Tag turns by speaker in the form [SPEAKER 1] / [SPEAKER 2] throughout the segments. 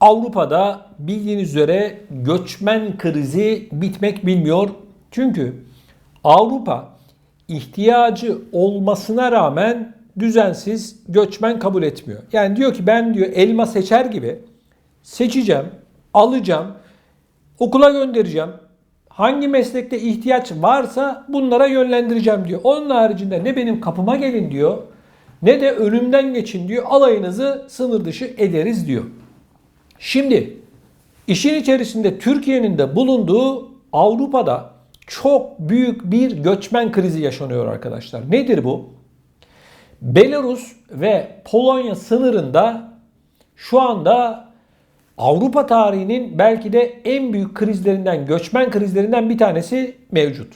[SPEAKER 1] Avrupa'da bildiğiniz üzere göçmen krizi bitmek bilmiyor. Çünkü Avrupa ihtiyacı olmasına rağmen düzensiz göçmen kabul etmiyor. Yani diyor ki ben diyor elma seçer gibi seçeceğim, alacağım, okula göndereceğim. Hangi meslekte ihtiyaç varsa bunlara yönlendireceğim diyor. Onun haricinde ne benim kapıma gelin diyor, ne de önümden geçin diyor. Alayınızı sınır dışı ederiz diyor. Şimdi işin içerisinde Türkiye'nin de bulunduğu Avrupa'da çok büyük bir göçmen krizi yaşanıyor arkadaşlar. Nedir bu? Belarus ve Polonya sınırında şu anda Avrupa tarihinin belki de en büyük krizlerinden, göçmen krizlerinden bir tanesi mevcut.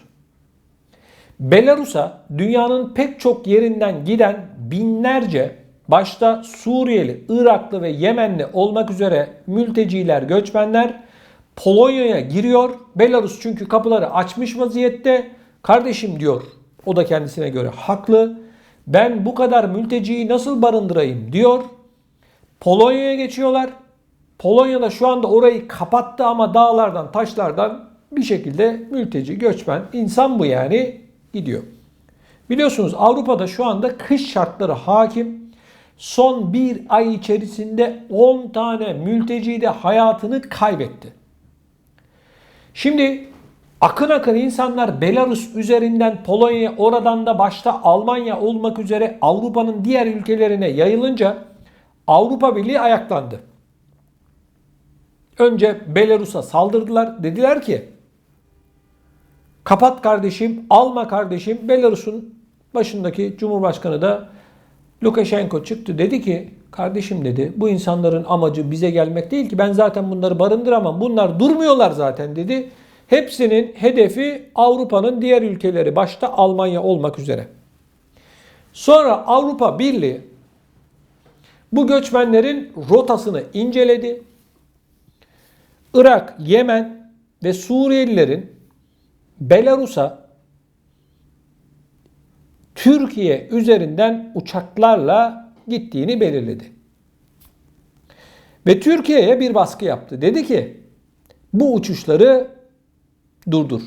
[SPEAKER 1] Belarus'a dünyanın pek çok yerinden giden binlerce, başta Suriyeli, Iraklı ve Yemenli olmak üzere mülteciler, göçmenler Polonya'ya giriyor. Belarus çünkü kapıları açmış vaziyette. Kardeşim diyor, o da kendisine göre haklı. Ben bu kadar mülteciyi nasıl barındırayım diyor. Polonya'ya geçiyorlar. Polonya'da şu anda orayı kapattı ama dağlardan, taşlardan bir şekilde mülteci, göçmen, insan bu yani gidiyor. Biliyorsunuz Avrupa'da şu anda kış şartları hakim. Son bir ay içerisinde 10 tane mülteci de hayatını kaybetti. Şimdi akın akın insanlar Belarus üzerinden Polonya, oradan da başta Almanya olmak üzere Avrupa'nın diğer ülkelerine yayılınca Avrupa Birliği ayaklandı. Önce Belarus'a saldırdılar. Dediler ki kapat kardeşim, alma kardeşim. Belarus'un başındaki Cumhurbaşkanı da Lukashenko çıktı. Dedi ki kardeşim dedi, bu insanların amacı bize gelmek değil ki, ben zaten bunları barındıramam. Bunlar durmuyorlar zaten dedi. Hepsinin hedefi Avrupa'nın diğer ülkeleri, başta Almanya olmak üzere. Sonra Avrupa Birliği bu göçmenlerin rotasını inceledi. Irak, Yemen ve Suriyelilerin Belarus'a Türkiye üzerinden uçaklarla gittiğini belirledi. Ve Türkiye'ye bir baskı yaptı. Dedi ki bu uçuşları durdur.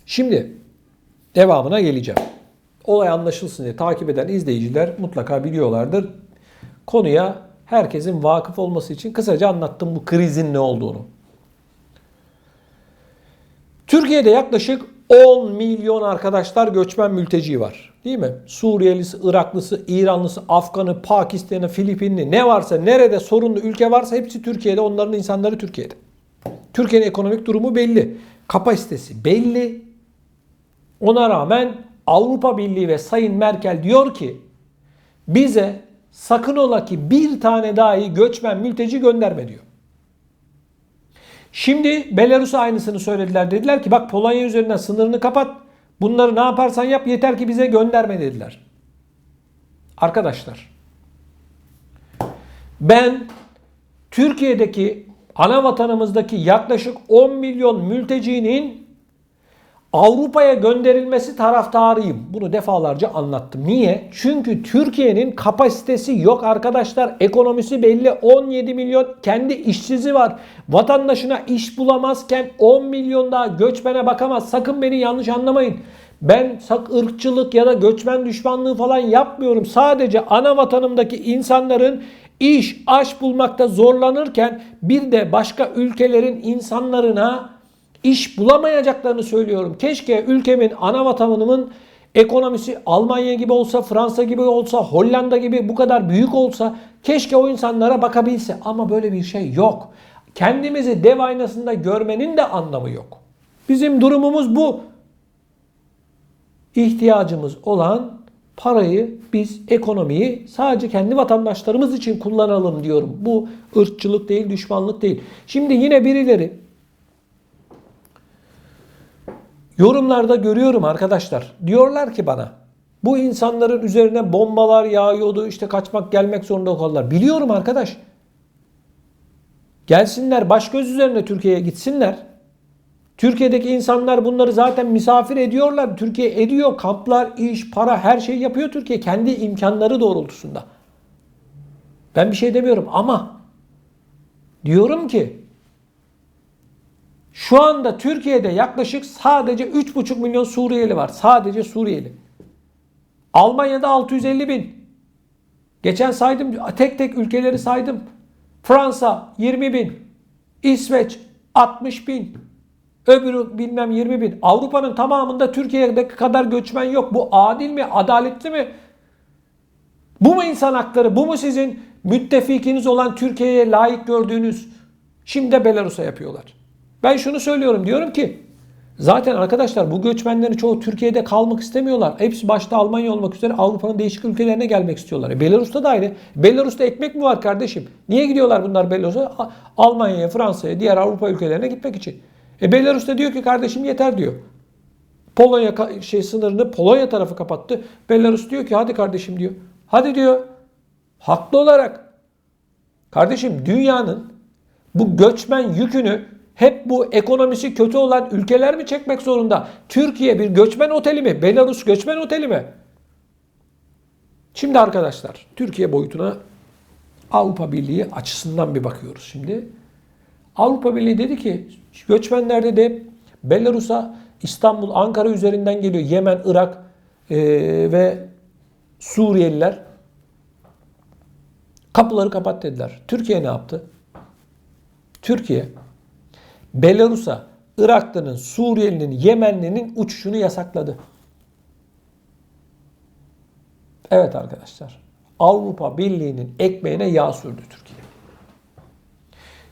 [SPEAKER 1] Şimdi devamına geleceğim. Olay anlaşılsın diye takip eden izleyiciler mutlaka biliyorlardır. Konuya herkesin vakıf olması için kısaca anlattım bu krizin ne olduğunu. Türkiye'de yaklaşık 10 milyon arkadaşlar göçmen mülteci var. Değil mi? Suriyelisi, Iraklısı, İranlısı, Afganı, Pakistan'ı, Filipinli ne varsa, nerede sorunlu ülke varsa hepsi Türkiye'de. Onların insanları Türkiye'de. Türkiye'nin ekonomik durumu belli. Kapasitesi belli. Ona rağmen Avrupa Birliği ve Sayın Merkel diyor ki bize sakın ola ki bir tane dahi göçmen mülteci gönderme diyor. Şimdi Belarus'a aynısını söylediler. Dediler ki bak Polonya üzerinden sınırını kapat. Bunları ne yaparsan yap yeter ki bize gönderme dediler. Arkadaşlar ben Türkiye'deki ana vatanımızdaki yaklaşık 10 milyon mültecinin Avrupa'ya gönderilmesi taraftarıyım. Bunu defalarca anlattım. Niye? Çünkü Türkiye'nin kapasitesi yok arkadaşlar. Ekonomisi belli. 17 milyon kendi işsizi var. Vatandaşına iş bulamazken 10 milyon daha göçmene bakamaz. Sakın beni yanlış anlamayın. Ben ırkçılık ya da göçmen düşmanlığı falan yapmıyorum. Sadece ana vatanımdaki insanların iş, aş bulmakta zorlanırken bir de başka ülkelerin insanlarına İş bulamayacaklarını söylüyorum. Keşke ülkemin, ana vatanımın ekonomisi Almanya gibi olsa, Fransa gibi olsa, Hollanda gibi bu kadar büyük olsa, keşke o insanlara bakabilse. Ama böyle bir şey yok. Kendimizi dev aynasında görmenin de anlamı yok. Bizim durumumuz bu. İhtiyacımız olan parayı biz, ekonomiyi sadece kendi vatandaşlarımız için kullanalım diyorum. Bu ırkçılık değil, düşmanlık değil. Şimdi yine birileri yorumlarda görüyorum arkadaşlar. Diyorlar ki bana bu insanların üzerine bombalar yağıyordu. İşte kaçmak gelmek zorunda kaldılar. Biliyorum arkadaş. Gelsinler baş göz üzerine Türkiye'ye gitsinler. Türkiye'deki insanlar bunları zaten misafir ediyorlar. Türkiye ediyor. Kamplar, iş, para her şeyi yapıyor Türkiye. Kendi imkanları doğrultusunda. Ben bir şey demiyorum ama diyorum ki şu anda Türkiye'de yaklaşık sadece 3,5 milyon Suriyeli var. Sadece Suriyeli. Almanya'da 650 bin. Geçen saydım, tek tek ülkeleri saydım. Fransa 20 bin. İsveç 60 bin. Öbürü bilmem 20 bin. Avrupa'nın tamamında Türkiye'deki kadar göçmen yok. Bu adil mi? Adaletli mi? Bu mu insan hakları? Bu mu sizin müttefikiniz olan Türkiye'ye layık gördüğünüz? Şimdi de Belarus'a yapıyorlar. Ben şunu söylüyorum. Diyorum ki zaten arkadaşlar bu göçmenlerin çoğu Türkiye'de kalmak istemiyorlar. Hepsi başta Almanya olmak üzere Avrupa'nın değişik ülkelerine gelmek istiyorlar. Belarus'ta da ayrı. Belarus'ta ekmek mi var kardeşim? Niye gidiyorlar bunlar Belarus'a? Almanya'ya, Fransa'ya, diğer Avrupa ülkelerine gitmek için. Belarus'ta diyor ki kardeşim yeter diyor. Polonya sınırını Polonya tarafı kapattı. Belarus diyor ki hadi kardeşim diyor. Hadi diyor. Haklı olarak. Kardeşim dünyanın bu göçmen yükünü hep bu ekonomisi kötü olan ülkeler mi çekmek zorunda? Türkiye bir göçmen oteli mi? Belarus göçmen oteli mi? Şimdi arkadaşlar Türkiye boyutuna Avrupa Birliği açısından bir bakıyoruz şimdi. Avrupa Birliği dedi ki göçmenler de Belarus'a İstanbul, Ankara üzerinden geliyor. Yemen, Irak ve Suriyeliler. Kapıları kapat dediler. Türkiye ne yaptı? Türkiye Belarus'a Iraklı'nın, Suriyelinin, Yemenli'nin uçuşunu yasakladı. Evet arkadaşlar. Avrupa Birliği'nin ekmeğine yağ sürdü Türkiye.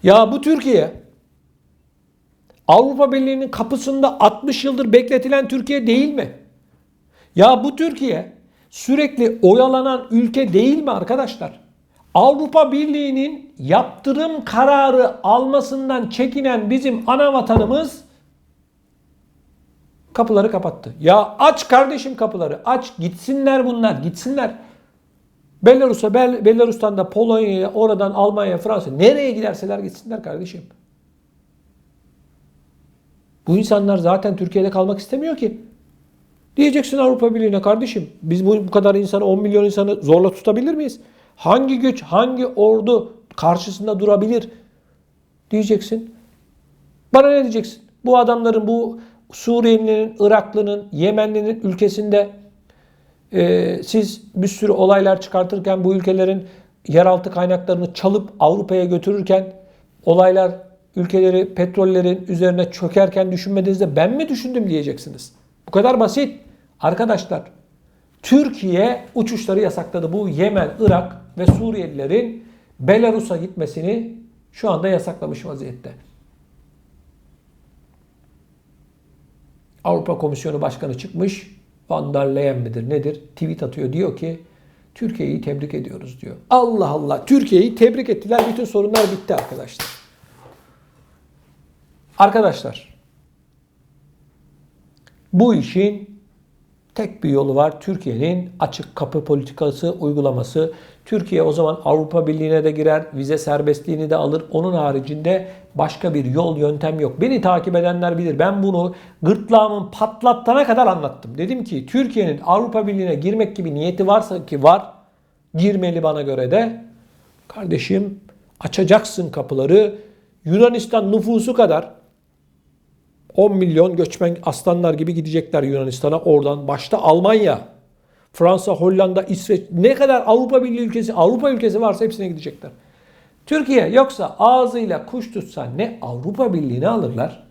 [SPEAKER 1] Ya bu Türkiye Avrupa Birliği'nin kapısında 60 yıldır bekletilen Türkiye değil mi? Ya bu Türkiye sürekli oyalanan ülke değil mi arkadaşlar? Avrupa Birliği'nin yaptırım kararı almasından çekinen bizim ana vatanımız kapıları kapattı. Ya aç kardeşim kapıları. Aç. Gitsinler bunlar. Gitsinler. Belarus'a, Belarus'tan da Polonya'ya, oradan Almanya, Fransa. Nereye giderseler gitsinler kardeşim. Bu insanlar zaten Türkiye'de kalmak istemiyor ki. Diyeceksin Avrupa Birliği'ne kardeşim. Biz bu kadar insanı, 10 milyon insanı zorla tutabilir miyiz? Hangi güç, hangi ordu karşısında durabilir? Diyeceksin. Bana ne diyeceksin? Bu adamların, bu Suriyelilerin, Iraklı'nın, Yemenli'nin ülkesinde siz bir sürü olaylar çıkartırken bu ülkelerin yeraltı kaynaklarını çalıp Avrupa'ya götürürken olaylar ülkeleri petrollerin üzerine çökerken düşünmediğinizde ben mi düşündüm diyeceksiniz. Bu kadar basit. Arkadaşlar Türkiye uçuşları yasakladı. Bu Yemen, Irak ve Suriyelilerin Belarus'a gitmesini şu anda yasaklamış vaziyette. Avrupa Komisyonu Başkanı çıkmış. Van der Leyen midir nedir? Tweet atıyor. Diyor ki Türkiye'yi tebrik ediyoruz diyor. Allah Allah. Türkiye'yi tebrik ettiler. Bütün sorunlar bitti arkadaşlar. Arkadaşlar bu işin tek bir yolu var. Türkiye'nin açık kapı politikası uygulaması. Türkiye o zaman Avrupa Birliği'ne de girer. Vize serbestliğini de alır. Onun haricinde başka bir yol, yöntem yok. Beni takip edenler bilir. Ben bunu gırtlağımın patlattana kadar anlattım. Dedim ki Türkiye'nin Avrupa Birliği'ne girmek gibi niyeti varsa ki var. Girmeli bana göre de. Kardeşim açacaksın kapıları. Yunanistan nüfusu kadar 10 milyon göçmen aslanlar gibi gidecekler Yunanistan'a. Oradan başta Almanya, Fransa, Hollanda, İsveç, ne kadar Avrupa Birliği ülkesi, Avrupa ülkesi varsa hepsine gidecekler. Türkiye yoksa ağzıyla kuş tutsa ne Avrupa Birliği'ni alırlar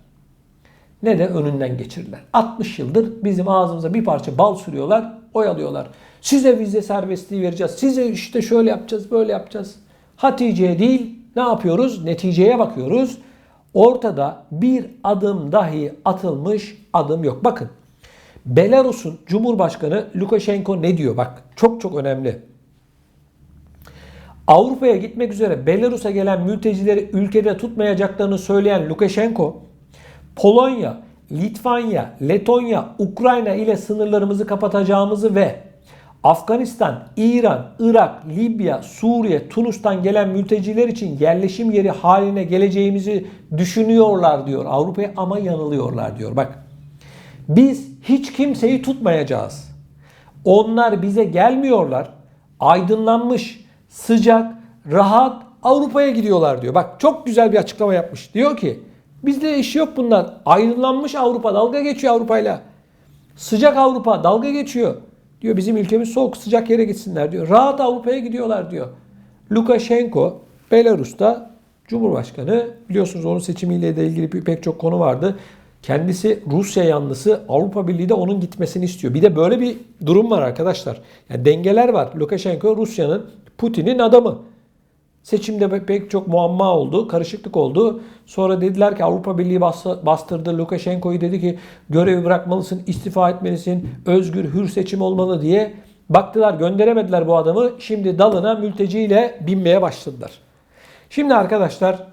[SPEAKER 1] ne de önünden geçirirler. 60 yıldır bizim ağzımıza bir parça bal sürüyorlar, oyalıyorlar. Size vize serbestliği vereceğiz, size işte şöyle yapacağız, böyle yapacağız. Hatice'ye değil, ne yapıyoruz? Neticeye bakıyoruz. Ortada bir adım dahi atılmış adım yok. Bakın Belarus'un Cumhurbaşkanı Lukashenko ne diyor? Bak çok çok önemli. Avrupa'ya gitmek üzere Belarus'a gelen mültecileri ülkede tutmayacaklarını söyleyen Lukashenko, Polonya, Litvanya, Letonya, Ukrayna ile sınırlarımızı kapatacağımızı ve Afganistan, İran, Irak, Libya, Suriye, Tunus'tan gelen mülteciler için yerleşim yeri haline geleceğimizi düşünüyorlar diyor Avrupa'ya ama yanılıyorlar diyor. Bak biz hiç kimseyi tutmayacağız. Onlar bize gelmiyorlar. Aydınlanmış, sıcak, rahat Avrupa'ya gidiyorlar diyor. Bak çok güzel bir açıklama yapmış. Diyor ki bizde iş yok bunlar. Ayrılanmış Avrupa dalga geçiyor Avrupa'yla. Sıcak Avrupa dalga geçiyor. Diyor bizim ülkemiz soğuk sıcak yere gitsinler diyor. Rahat Avrupa'ya gidiyorlar diyor. Lukashenko Belarus'ta Cumhurbaşkanı, biliyorsunuz onun seçimiyle de ilgili pek çok konu vardı. Kendisi Rusya yanlısı, Avrupa Birliği de onun gitmesini istiyor. Bir de böyle bir durum var arkadaşlar. Yani dengeler var. Lukashenko Rusya'nın, Putin'in adamı. Seçimde pek çok muamma oldu, karışıklık oldu. Sonra dediler ki Avrupa Birliği bastırdı. Lukashenko'yu dedi ki görevi bırakmalısın, istifa etmelisin, özgür, hür seçim olmalı diye. Baktılar gönderemediler bu adamı. Şimdi dalına mülteciyle binmeye başladılar. Şimdi arkadaşlar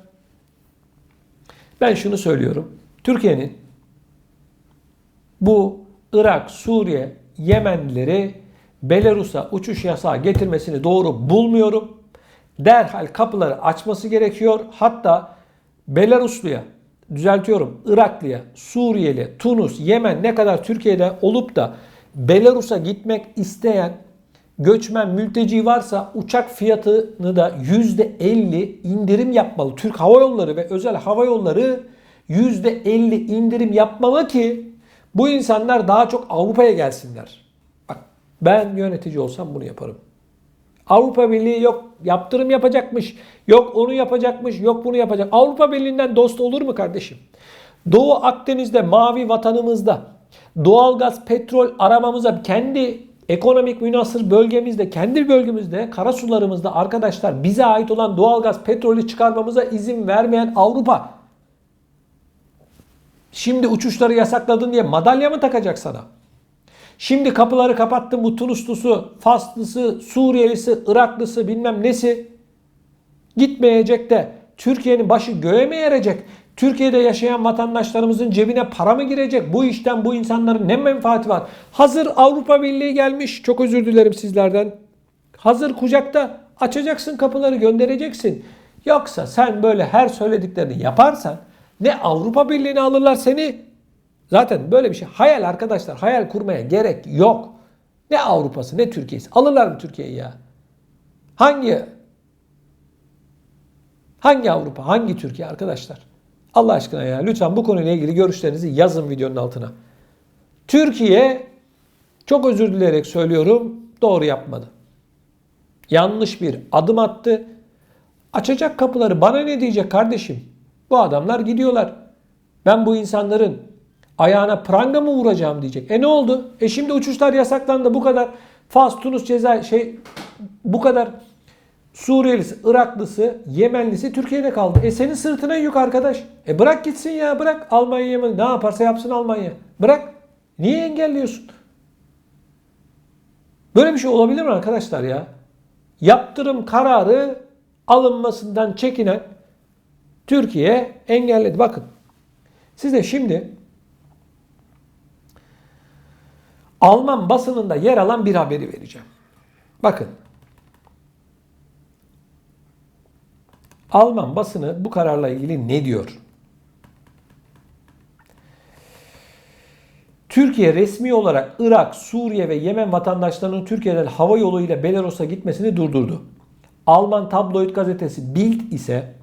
[SPEAKER 1] ben şunu söylüyorum. Türkiye'nin bu Irak, Suriye, Yemenlileri Belarus'a uçuş yasağı getirmesini doğru bulmuyorum. Derhal kapıları açması gerekiyor. Hatta Belarusluya, düzeltiyorum, Iraklıya, Suriyeli, Tunus, Yemen ne kadar Türkiye'de olup da Belarus'a gitmek isteyen göçmen, mülteci varsa uçak fiyatını da %50 indirim yapmalı. Türk Hava Yolları ve özel hava yolları %50 indirim yapmalı ki bu insanlar daha çok Avrupa'ya gelsinler. Bak ben yönetici olsam bunu yaparım. Avrupa Birliği yok yaptırım yapacakmış, yok onu yapacakmış, yok bunu yapacak. Avrupa Birliği'nden dost olur mu kardeşim? Doğu Akdeniz'de, mavi vatanımızda doğalgaz, petrol aramamıza, kendi ekonomik münhasır bölgemizde, kendi bölgemizde, karasularımızda arkadaşlar bize ait olan doğalgaz, petrolü çıkarmamıza izin vermeyen Avrupa. Şimdi uçuşları yasakladın diye madalya mı takacak sana? Şimdi kapıları kapattın, bu Tunuslusu, Faslısı, Suriyelisi, Iraklısı bilmem nesi gitmeyecek de Türkiye'nin başı göğe mi erecek? Türkiye'de yaşayan vatandaşlarımızın cebine para mı girecek? Bu işten bu insanların ne menfaati var? Hazır Avrupa Birliği gelmiş. Çok özür dilerim sizlerden. Hazır kucakta açacaksın kapıları, göndereceksin. Yoksa sen böyle her söylediklerini yaparsan ne Avrupa Birliği'ne alırlar seni. Zaten böyle bir şey hayal arkadaşlar. Hayal kurmaya gerek yok. Ne Avrupa'sı ne Türkiye'si. Alırlar mı Türkiye'yi ya? Hangi Avrupa? Hangi Türkiye arkadaşlar? Allah aşkına ya lütfen bu konuyla ilgili görüşlerinizi yazın videonun altına. Türkiye çok özür dileyerek söylüyorum doğru yapmadı. Yanlış bir adım attı. Açacak kapıları bana ne diyecek kardeşim? Bu adamlar gidiyorlar. Ben bu insanların ayağına pranga mı vuracağım diyecek. Ne oldu? Şimdi uçuşlar yasaklandı. Bu kadar Fas, Tunus, Cezayir bu kadar Suriyelisi, Iraklısı, Yemenlisi Türkiye'de kaldı. Senin sırtına yük arkadaş. Bırak gitsin ya bırak. Almanya'ya mı? Ne yaparsa yapsın Almanya. Bırak. Niye engelliyorsun? Böyle bir şey olabilir mi arkadaşlar ya? Yaptırım kararı alınmasından çekinen Türkiye engelledi. Bakın. Size şimdi Alman basınında yer alan bir haberi vereceğim. Bakın. Alman basını bu kararla ilgili ne diyor? Türkiye resmi olarak Irak, Suriye ve Yemen vatandaşlarının Türkiye'den hava yoluyla Belarus'a gitmesini durdurdu. Alman tabloid gazetesi Bild ise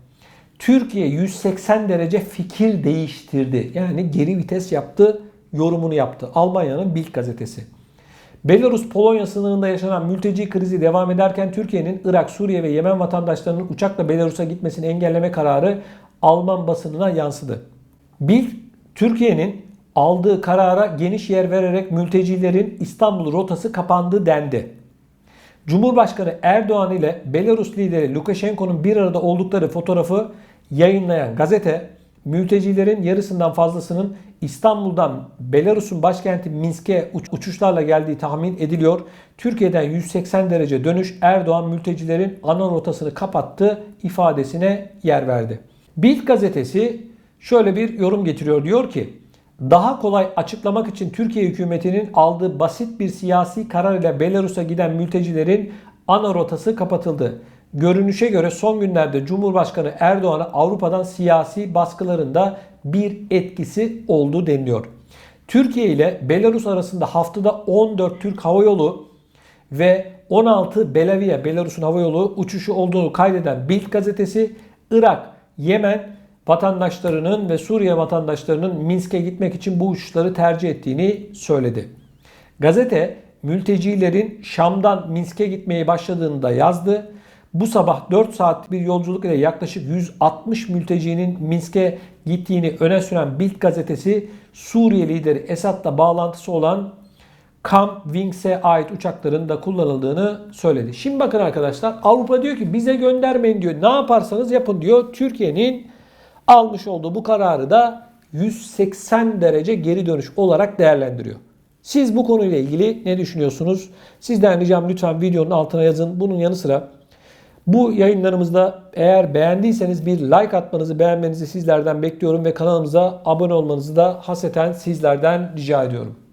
[SPEAKER 1] Türkiye 180 derece fikir değiştirdi. Yani geri vites yaptı, yorumunu yaptı. Almanya'nın Bild gazetesi. Belarus-Polonya sınırında yaşanan mülteci krizi devam ederken Türkiye'nin Irak, Suriye ve Yemen vatandaşlarının uçakla Belarus'a gitmesini engelleme kararı Alman basınına yansıdı. Bild, Türkiye'nin aldığı karara geniş yer vererek mültecilerin İstanbul rotası kapandı dendi. Cumhurbaşkanı Erdoğan ile Belarus lideri Lukashenko'nun bir arada oldukları fotoğrafı yayınlayan gazete, mültecilerin yarısından fazlasının İstanbul'dan Belarus'un başkenti Minsk'e uçuşlarla geldiği tahmin ediliyor. Türkiye'den 180 derece dönüş, Erdoğan mültecilerin ana rotasını kapattı ifadesine yer verdi. Bild gazetesi şöyle bir yorum getiriyor. Diyor ki, daha kolay açıklamak için Türkiye hükümetinin aldığı basit bir siyasi karar ile Belarus'a giden mültecilerin ana rotası kapatıldı. Görünüşe göre son günlerde Cumhurbaşkanı Erdoğan'a Avrupa'dan siyasi baskılarında bir etkisi oldu deniliyor. Türkiye ile Belarus arasında haftada 14 Türk Hava Yolu ve 16 Belavia, Belarus'un havayolu uçuşu olduğunu kaydeden Bild gazetesi, Irak, Yemen vatandaşlarının ve Suriye vatandaşlarının Minsk'e gitmek için bu uçuşları tercih ettiğini söyledi. Gazete mültecilerin Şam'dan Minsk'e gitmeye başladığını da yazdı. Bu sabah 4 saatlik bir yolculuk ile yaklaşık 160 mültecinin Minsk'e gittiğini öne süren Bild gazetesi, Suriye lideri Esad'la bağlantısı olan Kampwings'e ait uçakların da kullanıldığını söyledi. Şimdi bakın arkadaşlar, Avrupa diyor ki bize göndermeyin diyor. Ne yaparsanız yapın diyor. Türkiye'nin almış olduğu bu kararı da 180 derece geri dönüş olarak değerlendiriyor. Siz bu konuyla ilgili ne düşünüyorsunuz? Sizden ricam lütfen videonun altına yazın. Bunun yanı sıra bu yayınlarımızda eğer beğendiyseniz bir like atmanızı, beğenmenizi sizlerden bekliyorum ve kanalımıza abone olmanızı da hasreten sizlerden rica ediyorum.